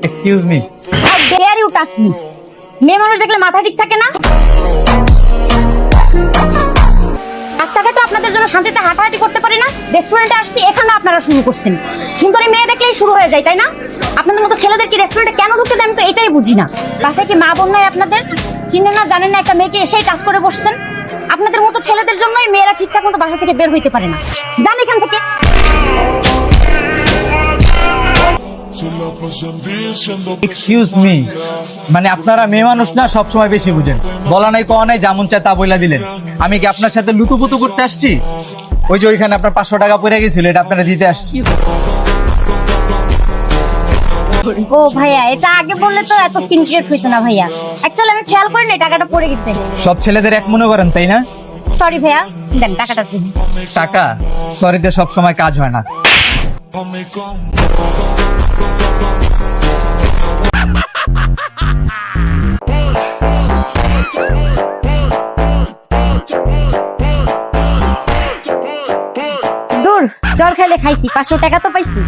Excuse me. How dare you touch me? মেয়ে মানুষ দেখলে মাথা ঠিক থাকে না? রাস্তাঘাটে আপনাদের জন্য শান্তিতে হাঁটাহাঁটি করতে পারি না, রেস্টুরেন্টে আসছি এখানে আপনারা শুরু করছেন। সুন্দরী মেয়ে দেখলেই শুরু হয়ে যায়, তাই না? আপনাদের মতো ছেলেদের কি রেস্টুরেন্টে কেন ঢুকতে দেয় আমি তো এটাই বুঝি না। বাসায় কি মা বোন নাই আপনাদের? চিনেন না জানেন না একটা মেয়েকে এসেই টাচ করে বসছেন? আপনাদের মতো ছেলেদের জন্যই মেয়েরা ঠিকঠাক মতো বাসা থেকে বের হইতে পারে না। যান এখান থেকে। এক্সকিউজ মি, মানে আপনারা মেয়ে মানুষ না, সবসময় বেশি বুঝেন। বলা নাই কওয়া নাই, যেমন চায় তা বইলা দিলেন। আমি কি আপনার সাথে লুতুপুতু করতে আসছি? ওই যে ওইখানে আপনার 500 টাকা পড়ে গেছিল, এটা আপনারা দিতে আসছি। ও ভাইয়া, এটা আগে বললে তো এত সিনক্রিয়েট হইতো না ভাইয়া। অ্যাকচুয়ালি আমি খেয়াল করিনি টাকাটা পড়ে গেছে। সব ছেলেদের এক মনে করেন, তাই না? সরি ভাইয়া, দেন টাকাটা দিন। টাকা সরিতে সবসময় কাজ হয় না। দূর, জ্বর খাইলে খাইছি, 500 টাকা তো পাইছি।